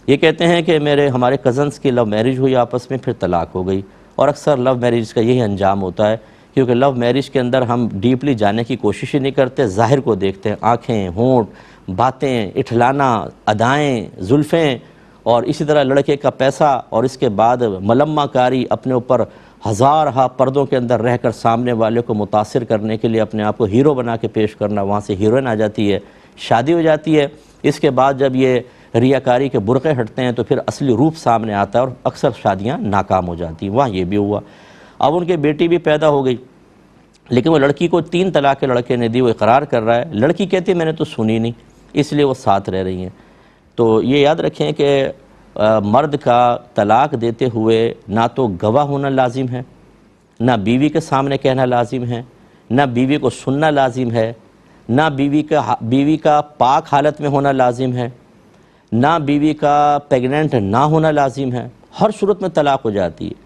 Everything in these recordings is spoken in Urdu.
یہ کہتے ہیں کہ ہمارے کزنس کی لو میرج ہوئی آپس میں، پھر طلاق ہو گئی، اور اکثر لو میرج کا یہی انجام ہوتا ہے، کیونکہ لو میرج کے اندر ہم ڈیپلی جانے کی کوشش ہی نہیں کرتے، ظاہر کو دیکھتے ہیں، آنکھیں، ہونٹ، باتیں، اٹھلانا، ادائیں، زلفیں، اور اسی طرح لڑکے کا پیسہ، اور اس کے بعد ملمہ کاری، اپنے اوپر ہزارہا پردوں کے اندر رہ کر سامنے والے کو متاثر کرنے کے لیے اپنے آپ کو ہیرو بنا کے پیش کرنا، وہاں سے ہیروئن آ جاتی ہے، شادی ہو جاتی ہے۔ اس کے بعد جب یہ ریاکاری کے برقعے ہٹتے ہیں تو پھر اصلی روپ سامنے آتا ہے، اور اکثر شادیاں ناکام ہو جاتی ہیں۔ وہاں یہ بھی ہوا، اب ان کے بیٹی بھی پیدا ہو گئی، لیکن وہ لڑکی کو 3 طلاق لڑکے نے دی، وہ اقرار کر رہا ہے، لڑکی کہتی ہے میں نے تو سنی نہیں، اس لیے وہ ساتھ رہ رہی ہیں۔ تو یہ یاد رکھیں کہ مرد کا طلاق دیتے ہوئے نہ تو گواہ ہونا لازم ہے، نہ بیوی کے سامنے کہنا لازم ہے، نہ بیوی کو سننا لازم ہے، نہ بیوی کا پاک حالت میں ہونا لازم ہے، نہ بیوی کا پیگننٹ نہ ہونا لازم ہے۔ ہر صورت میں طلاق ہو جاتی ہے،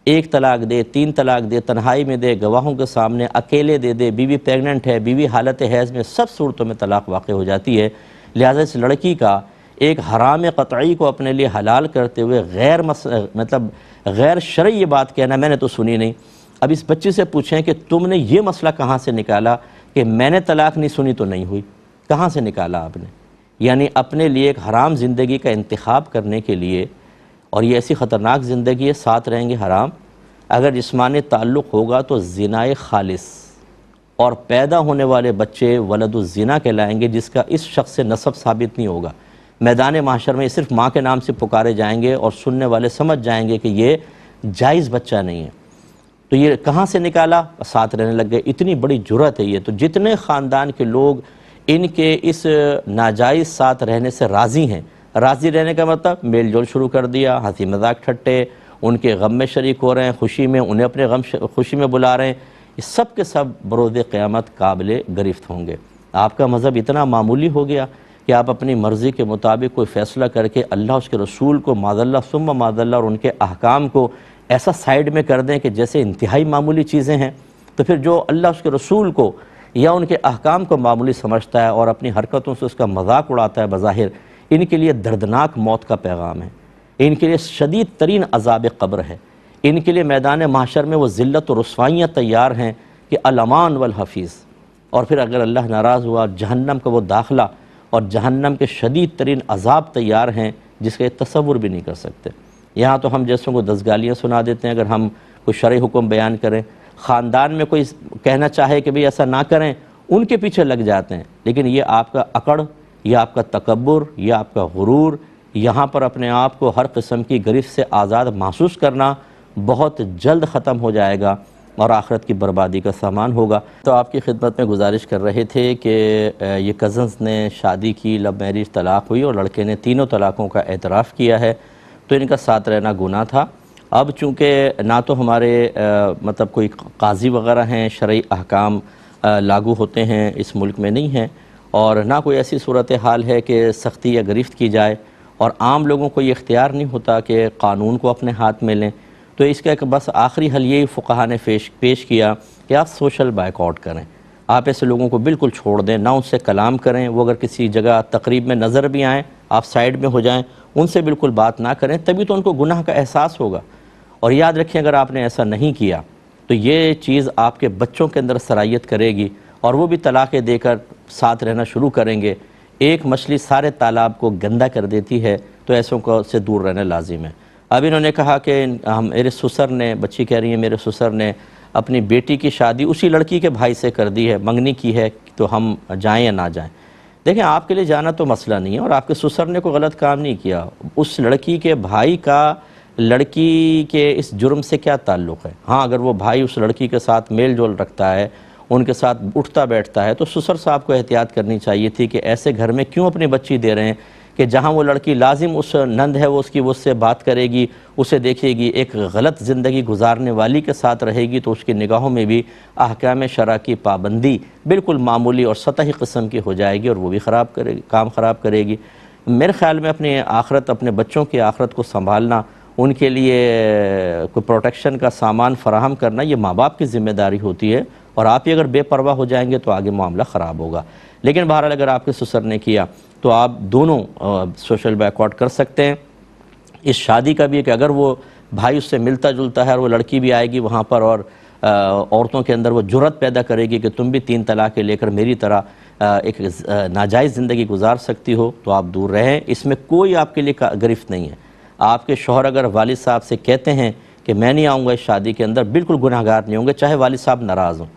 1 طلاق دے، 3 طلاق دے، تنہائی میں دے، گواہوں کے سامنے اکیلے دے دے، بیوی پیگننٹ ہے، بیوی حالت حیض میں، سب صورتوں میں طلاق واقع ہو جاتی ہے۔ لہٰذا اس لڑکی کا ایک حرام قطعی کو اپنے لیے حلال کرتے ہوئے غیر شرعی یہ بات کہنا میں نے تو سنی نہیں۔ اب اس بچی سے پوچھیں کہ تم نے یہ مسئلہ کہاں سے نکالا کہ میں نے طلاق نہیں سنی تو نہیں ہوئی، کہاں سے نکالا آپ نے؟ یعنی اپنے لیے ایک حرام زندگی کا انتخاب کرنے کے لیے، اور یہ ایسی خطرناک زندگی ہے، ساتھ رہیں گے حرام، اگر جسمانی تعلق ہوگا تو زنائے خالص، اور پیدا ہونے والے بچے ولد الزنا کہلائیں گے، جس کا اس شخص سے نسب ثابت نہیں ہوگا۔ میدان محشر میں صرف ماں کے نام سے پکارے جائیں گے، اور سننے والے سمجھ جائیں گے کہ یہ جائز بچہ نہیں ہے۔ تو یہ کہاں سے نکالا؟ ساتھ رہنے لگ گئے۔ اتنی بڑی جرأت ہے یہ، تو جتنے خاندان کے لوگ ان کے اس ناجائز ساتھ رہنے سے راضی ہیں، راضی رہنے کا مطلب میل جول شروع کر دیا، ہنسی مذاق ٹھٹے، ان کے غم میں شریک ہو رہے ہیں، خوشی میں انہیں اپنے خوشی میں بلا رہے ہیں، یہ سب کے سب بروز قیامت قابل گرفت ہوں گے۔ آپ کا مذہب اتنا معمولی ہو گیا کہ آپ اپنی مرضی کے مطابق کوئی فیصلہ کر کے اللہ اس کے رسول کو معاذ اللہ ثم معاذ اللہ اور ان کے احکام کو ایسا سائیڈ میں کر دیں کہ جیسے انتہائی معمولی چیزیں ہیں۔ تو پھر جو اللہ اس کے رسول کو یا ان کے احکام کو معمولی سمجھتا ہے اور اپنی حرکتوں سے اس کا مذاق اڑاتا ہے بظاہر، ان کے لیے دردناک موت کا پیغام ہے، ان کے لیے شدید ترین عذاب قبر ہے، ان کے لیے میدان محشر میں وہ ذلت و رسوائیاں تیار ہیں کہ الامان والحفیظ۔ اور پھر اگر اللہ ناراض ہوا، جہنم کا وہ داخلہ اور جہنم کے شدید ترین عذاب تیار ہیں جس کا تصور بھی نہیں کر سکتے۔ یہاں تو ہم جیسوں کو 10 گالیاں سنا دیتے ہیں اگر ہم کوئی شرعی حکم بیان کریں، خاندان میں کوئی کہنا چاہے کہ بھئی ایسا نہ کریں، ان کے پیچھے لگ جاتے ہیں، لیکن یہ آپ کا اکڑ، یہ آپ کا تکبر، یہ آپ کا غرور، یہاں پر اپنے آپ کو ہر قسم کی گرفت سے آزاد محسوس کرنا بہت جلد ختم ہو جائے گا اور آخرت کی بربادی کا سامان ہوگا۔ تو آپ کی خدمت میں گزارش کر رہے تھے کہ یہ کزنز نے شادی کی، لو میرج، طلاق ہوئی اور لڑکے نے تینوں طلاقوں کا اعتراف کیا ہے، تو ان کا ساتھ رہنا گناہ تھا۔ اب چونکہ نہ تو ہمارے کوئی قاضی وغیرہ ہیں، شرعی احکام لاگو ہوتے ہیں اس ملک میں نہیں ہیں، اور نہ کوئی ایسی صورتحال ہے کہ سختی یا گرفت کی جائے، اور عام لوگوں کو یہ اختیار نہیں ہوتا کہ قانون کو اپنے ہاتھ میں لیں، تو اس کا ایک بس آخری حل یہی فقہا نے پیش کیا کہ آپ سوشل بائیکاٹ کریں، آپ ایسے لوگوں کو بالکل چھوڑ دیں، نہ ان سے کلام کریں، وہ اگر کسی جگہ تقریب میں نظر بھی آئیں آپ سائیڈ میں ہو جائیں، ان سے بالکل بات نہ کریں، تبھی تو ان کو گناہ کا احساس ہوگا۔ اور یاد رکھیں اگر آپ نے ایسا نہیں کیا تو یہ چیز آپ کے بچوں کے اندر سرایت کرے گی، اور وہ بھی طلاقیں دے کر ساتھ رہنا شروع کریں گے۔ ایک مچھلی سارے تالاب کو گندا کر دیتی ہے، تو ایسوں کو سے دور رہنا لازم ہے۔ اب انہوں نے کہا کہ میرے سسر نے، بچی کہہ رہی ہے میرے سسر نے اپنی بیٹی کی شادی اسی لڑکی کے بھائی سے کر دی ہے، منگنی کی ہے، تو ہم جائیں یا نہ جائیں؟ دیکھیں آپ کے لیے جانا تو مسئلہ نہیں ہے، اور آپ کے سسر نے کوئی غلط کام نہیں کیا، اس لڑکی کے بھائی کا لڑکی کے اس جرم سے کیا تعلق ہے؟ ہاں اگر وہ بھائی اس لڑکی کے ساتھ میل جول رکھتا ہے، ان کے ساتھ اٹھتا بیٹھتا ہے، تو سسر صاحب کو احتیاط کرنی چاہیے تھی کہ ایسے گھر میں کیوں اپنی بچی دے رہے ہیں کہ جہاں وہ لڑکی لازم اس نند ہے وہ اس سے بات کرے گی، اسے دیکھے گی، ایک غلط زندگی گزارنے والی کے ساتھ رہے گی، تو اس کی نگاہوں میں بھی احکام شرع کی پابندی بالکل معمولی اور سطحی قسم کی ہو جائے گی، اور وہ بھی کام خراب کرے گی۔ میرے خیال میں اپنی آخرت، اپنے بچوں کی آخرت کو سنبھالنا، ان کے لیے کوئی پروٹیکشن کا سامان فراہم کرنا، یہ ماں باپ کی ذمہ داری ہوتی ہے، اور آپ ہی اگر بے پرواہ ہو جائیں گے تو آگے معاملہ خراب ہوگا. لیکن بہرحال اگر آپ کے سسر نے کیا تو آپ دونوں سوشل بائیکاٹ کر سکتے ہیں. اس شادی کا بھی ہے کہ اگر وہ بھائی اس سے ملتا جلتا ہے اور وہ لڑکی بھی آئے گی وہاں پر اور عورتوں کے اندر وہ جرأت پیدا کرے گی کہ تم بھی 3 طلاقیں لے کر میری طرح ایک ناجائز زندگی گزار سکتی ہو، تو آپ دور رہیں. اس میں کوئی آپ کے لیے گرفت نہیں ہے. آپ کے شوہر اگر والد صاحب سے کہتے ہیں کہ میں نہیں آؤں گا اس شادی کے اندر، بالکل گناہگار نہیں ہوں گے چاہے والد صاحب ناراض ہوں.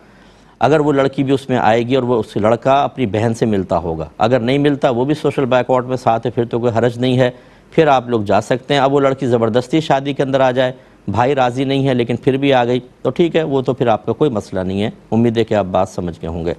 اگر وہ لڑکی بھی اس میں آئے گی اور وہ اس لڑکا اپنی بہن سے ملتا ہوگا، اگر نہیں ملتا وہ بھی سوشل بائیکاٹ میں ساتھ ہے، پھر تو کوئی حرج نہیں ہے، پھر آپ لوگ جا سکتے ہیں. اب وہ لڑکی زبردستی شادی کے اندر آ جائے، بھائی راضی نہیں ہے لیکن پھر بھی آ گئی، تو ٹھیک ہے، وہ تو پھر آپ کا کوئی مسئلہ نہیں ہے. امید ہے کہ آپ بات سمجھ گئے ہوں گے.